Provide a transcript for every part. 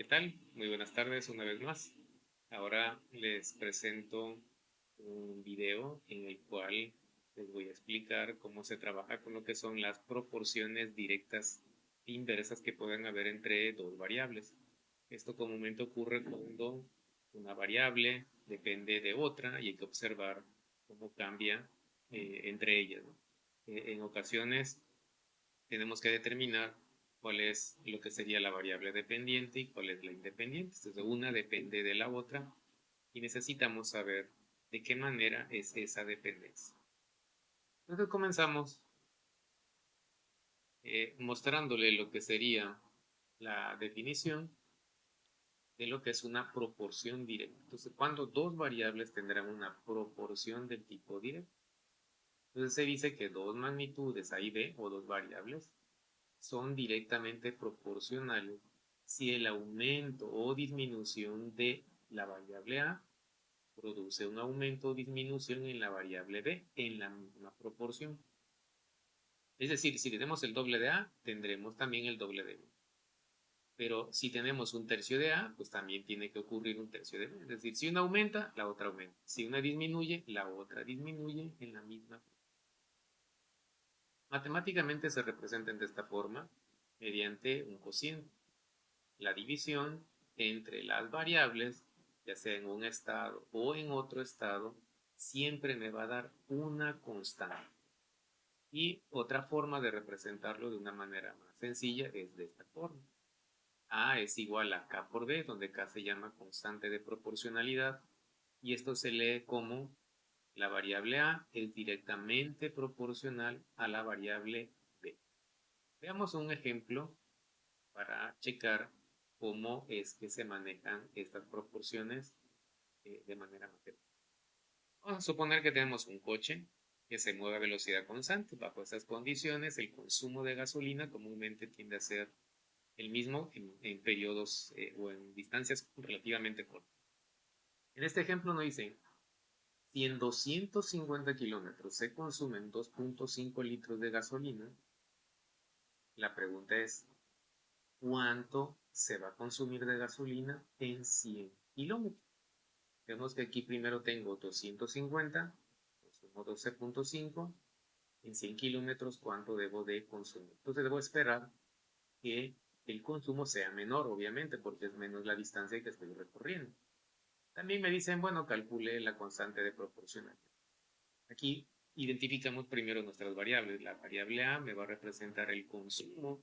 tal? Muy buenas tardes una vez más. Ahora les presento un video en el cual les voy a explicar cómo se trabaja con lo que son las proporciones directas e inversas que pueden haber entre dos variables. Esto comúnmente ocurre cuando una variable depende de otra y hay que observar cómo cambia entre ellas, ¿no? En ocasiones tenemos que determinar cuál es lo que sería la variable dependiente y cuál es la independiente. Entonces, una depende de la otra y necesitamos saber de qué manera es esa dependencia. Entonces, comenzamos mostrándole lo que sería la definición de lo que es una proporción directa. Entonces, cuando dos variables tendrán una proporción del tipo directo. Entonces, se dice que dos magnitudes A y B, o dos variables, son directamente proporcionales si el aumento o disminución de la variable A produce un aumento o disminución en la variable B en la misma proporción. Es decir, si tenemos el doble de A, tendremos también el doble de B. Pero si tenemos un tercio de A, pues también tiene que ocurrir un tercio de B. Es decir, si una aumenta, la otra aumenta. Si una disminuye, la otra disminuye en la misma proporción. Matemáticamente se representan de esta forma mediante un cociente. La división entre las variables, ya sea en un estado o en otro estado, siempre me va a dar una constante. Y otra forma de representarlo de una manera más sencilla es de esta forma. A es igual a K por B, donde K se llama constante de proporcionalidad, y esto se lee como la variable A es directamente proporcional a la variable B. Veamos un ejemplo para checar cómo es que se manejan estas proporciones de manera matemática. Vamos a suponer que tenemos un coche que se mueve a velocidad constante. Bajo estas condiciones, el consumo de gasolina comúnmente tiende a ser el mismo en periodos o en distancias relativamente cortas. En este ejemplo nos dicen, si en 250 kilómetros se consumen 2.5 litros de gasolina, la pregunta es, ¿cuánto se va a consumir de gasolina en 100 kilómetros? Vemos que aquí primero tengo 250, consumo 12.5, en 100 kilómetros cuánto debo de consumir. Entonces debo esperar que el consumo sea menor, obviamente, porque es menos la distancia que estoy recorriendo. También me dicen, bueno, calcule la constante de proporcionalidad. Aquí identificamos primero nuestras variables. La variable A me va a representar el consumo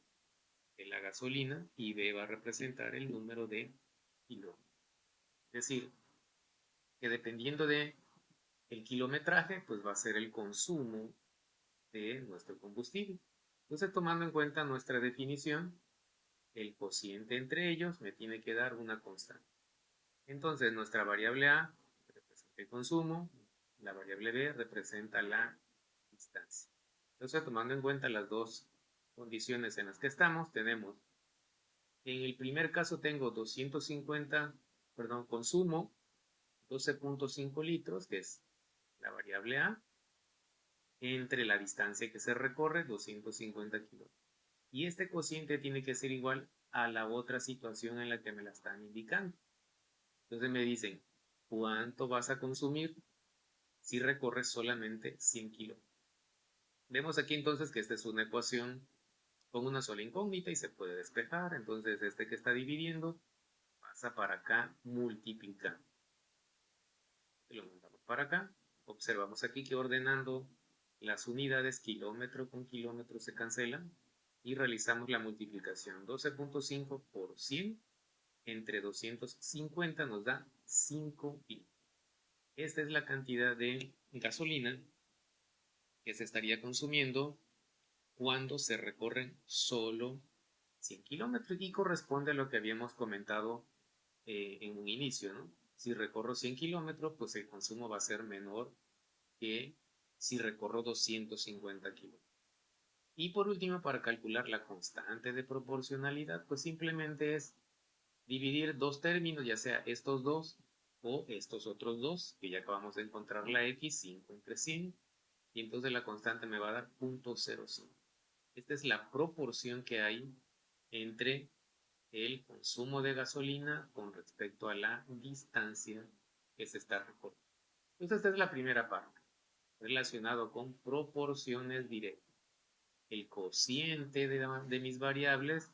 de la gasolina y B va a representar el número de kilómetros. Es decir, que dependiendo de el kilometraje, pues va a ser el consumo de nuestro combustible. Entonces, tomando en cuenta nuestra definición, el cociente entre ellos me tiene que dar una constante. Entonces, nuestra variable A representa el consumo, la variable B representa la distancia. Entonces, tomando en cuenta las dos condiciones en las que estamos, tenemos, en el primer caso tengo 250, consumo 12.5 litros, que es la variable A, entre la distancia que se recorre, 250 kilómetros. Y este cociente tiene que ser igual a la otra situación en la que me la están indicando. Entonces me dicen, ¿cuánto vas a consumir si recorres solamente 100 kilómetros? Vemos aquí entonces que esta es una ecuación con una sola incógnita y se puede despejar. Entonces este que está dividiendo pasa para acá multiplicando. Lo mandamos para acá. Observamos aquí que ordenando las unidades kilómetro con kilómetro se cancelan y realizamos la multiplicación. 12.5 por 100 entre 250 nos da 5 litros. Esta es la cantidad de gasolina que se estaría consumiendo cuando se recorren solo 100 kilómetros y corresponde a lo que habíamos comentado en un inicio, ¿no? Si recorro 100 kilómetros, pues el consumo va a ser menor que si recorro 250 kilómetros. Y por último, para calcular la constante de proporcionalidad, pues simplemente es dividir dos términos, ya sea estos dos o estos otros dos, que ya acabamos de encontrar la x, 5 entre 100, y entonces la constante me va a dar 0.05. Esta es la proporción que hay entre el consumo de gasolina con respecto a la distancia que se está recorriendo. Entonces, esta es la primera parte, relacionado con proporciones directas. El cociente de mis variables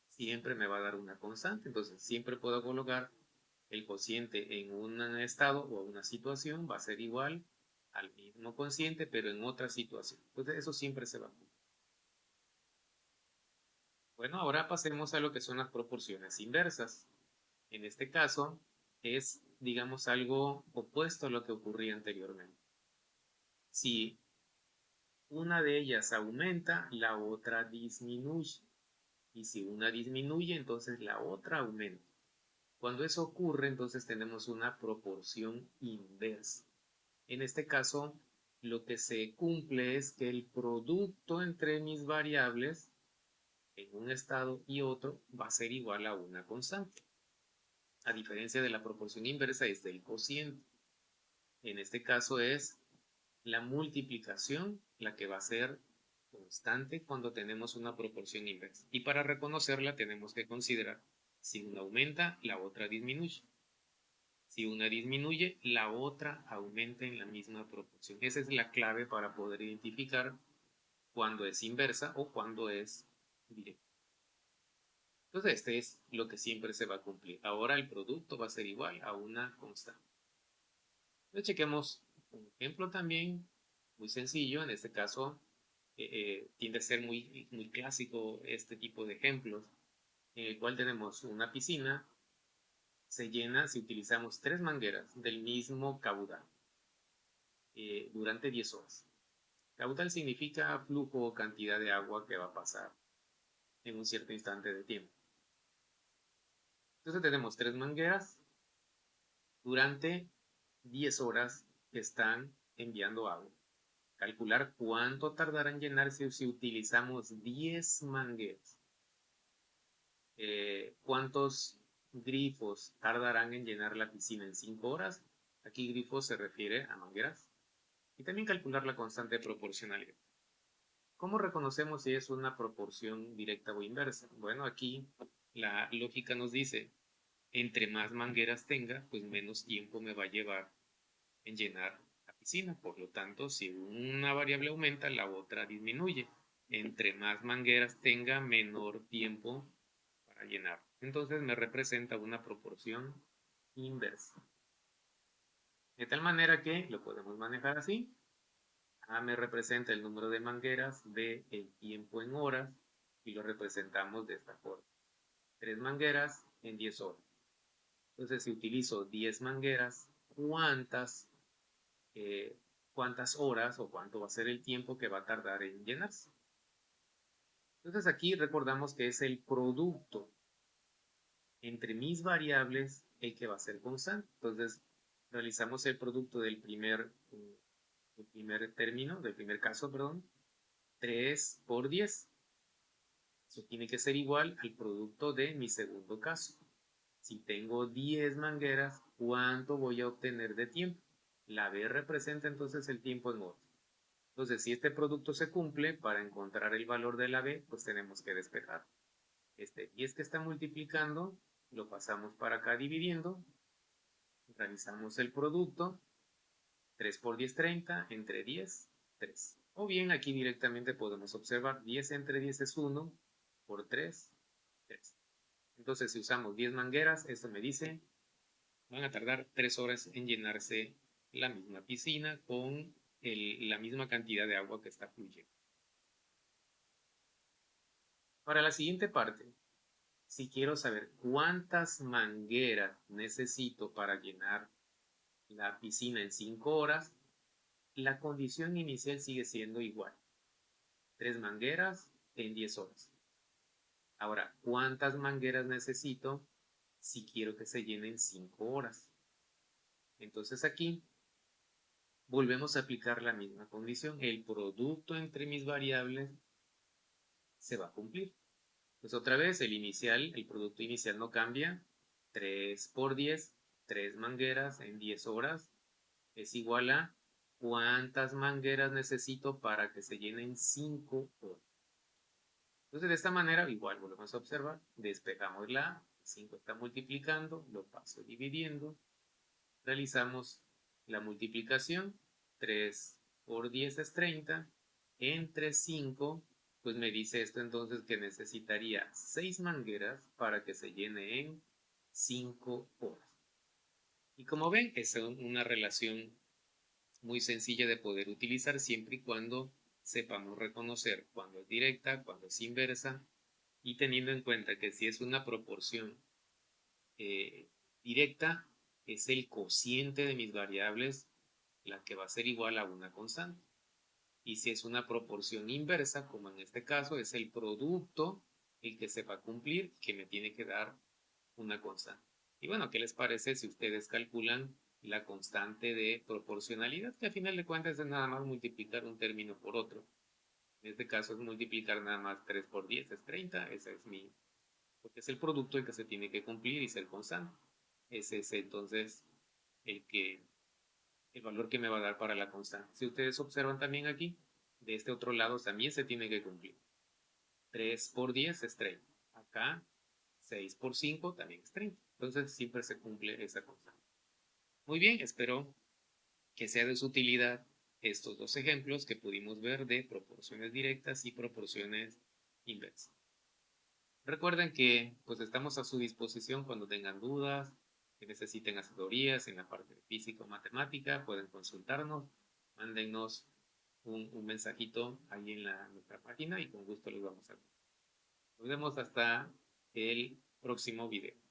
siempre me va a dar una constante, entonces siempre puedo colocar el cociente en un estado o una situación, va a ser igual al mismo cociente, pero en otra situación. Entonces eso siempre se va a cumplir. Bueno, ahora pasemos a lo que son las proporciones inversas. En este caso es, digamos, algo opuesto a lo que ocurría anteriormente. Si una de ellas aumenta, la otra disminuye. Y si una disminuye, entonces la otra aumenta. Cuando eso ocurre, entonces tenemos una proporción inversa. En este caso, lo que se cumple es que el producto entre mis variables en un estado y otro va a ser igual a una constante. A diferencia de la proporción inversa es del cociente. En este caso es la multiplicación la que va a ser constante cuando tenemos una proporción inversa. Y para reconocerla tenemos que considerar si una aumenta, la otra disminuye. Si una disminuye, la otra aumenta en la misma proporción. Esa es la clave para poder identificar cuándo es inversa o cuándo es directa. Entonces, este es lo que siempre se va a cumplir. Ahora el producto va a ser igual a una constante. Entonces, chequemos un ejemplo también muy sencillo. En este caso, tiende a ser muy clásico este tipo de ejemplos, en el cual tenemos una piscina, se llena si utilizamos 3 mangueras del mismo caudal durante 10 horas. Caudal significa flujo o cantidad de agua que va a pasar en un cierto instante de tiempo. Entonces tenemos 3 mangueras durante 10 horas que están enviando agua. Calcular cuánto tardará en llenarse si utilizamos 10 mangueras. ¿Cuántos grifos tardarán en llenar la piscina en 5 horas? Aquí grifos se refiere a mangueras. Y también calcular la constante de proporcionalidad. ¿Cómo reconocemos si es una proporción directa o inversa? Bueno, aquí la lógica nos dice, entre más mangueras tenga, pues menos tiempo me va a llevar en llenar la piscina. Por lo tanto, si una variable aumenta, la otra disminuye. Entre más mangueras tenga, menor tiempo para llenar. Entonces me representa una proporción inversa. De tal manera que lo podemos manejar así. A me representa el número de mangueras, B el tiempo en horas y lo representamos de esta forma. 3 mangueras en 10 horas. Entonces, si utilizo 10 mangueras, ¿cuántas horas o cuánto va a ser el tiempo que va a tardar en llenarse? Entonces, aquí recordamos que es el producto entre mis variables el que va a ser constante. Entonces, realizamos el producto del primer término, del primer caso, perdón, 3 por 10. Eso tiene que ser igual al producto de mi segundo caso. Si tengo 10 mangueras, ¿cuánto voy a obtener de tiempo? La B representa entonces el tiempo en horas. Entonces, si este producto se cumple, para encontrar el valor de la B, pues tenemos que despejar. Este 10 que está multiplicando, lo pasamos para acá dividiendo. Realizamos el producto. 3 por 10, 30. Entre 10, 3. O bien aquí directamente podemos observar 10 entre 10 es 1. Por 3, 3. Entonces, si usamos 10 mangueras, esto me dice, van a tardar 3 horas en llenarse la misma piscina con la misma cantidad de agua que está fluyendo. Para la siguiente parte, si quiero saber cuántas mangueras necesito para llenar la piscina en 5 horas, la condición inicial sigue siendo igual. 3 mangueras en 10 horas. Ahora, ¿cuántas mangueras necesito si quiero que se llenen 5 horas? Entonces aquí volvemos a aplicar la misma condición. El producto entre mis variables se va a cumplir. Pues otra vez el producto inicial no cambia. 3 por 10, 3 mangueras en 10 horas es igual a ¿cuántas mangueras necesito para que se llenen 5 horas? Entonces, de esta manera, igual volvemos a observar, despejamos la A, 5 está multiplicando, lo paso dividiendo, realizamos la multiplicación, 3 por 10 es 30, entre 5, pues me dice esto entonces que necesitaría 6 mangueras para que se llene en 5 horas. Y como ven, es una relación muy sencilla de poder utilizar siempre y cuando sepamos reconocer cuando es directa, cuando es inversa, y teniendo en cuenta que si es una proporción directa, es el cociente de mis variables la que va a ser igual a una constante. Y si es una proporción inversa, como en este caso, es el producto el que se va a cumplir, que me tiene que dar una constante. Y bueno, ¿qué les parece si ustedes calculan la constante de proporcionalidad? Que a final de cuentas es nada más multiplicar un término por otro. En este caso es multiplicar nada más 3 por 10, es 30. Ese es porque es el producto el que se tiene que cumplir y ser constante. Ese es entonces el el valor que me va a dar para la constante. Si ustedes observan también aquí, de este otro lado también se tiene que cumplir. 3 por 10 es 30. Acá 6 por 5 también es 30. Entonces siempre se cumple esa constante. Muy bien, espero que sea de su utilidad estos dos ejemplos que pudimos ver de proporciones directas y proporciones inversas. Recuerden que pues estamos a su disposición cuando tengan dudas, que necesiten asesorías en la parte de física o matemática, pueden consultarnos, mándennos un mensajito ahí en nuestra página y con gusto les vamos a ver. Nos vemos hasta el próximo video.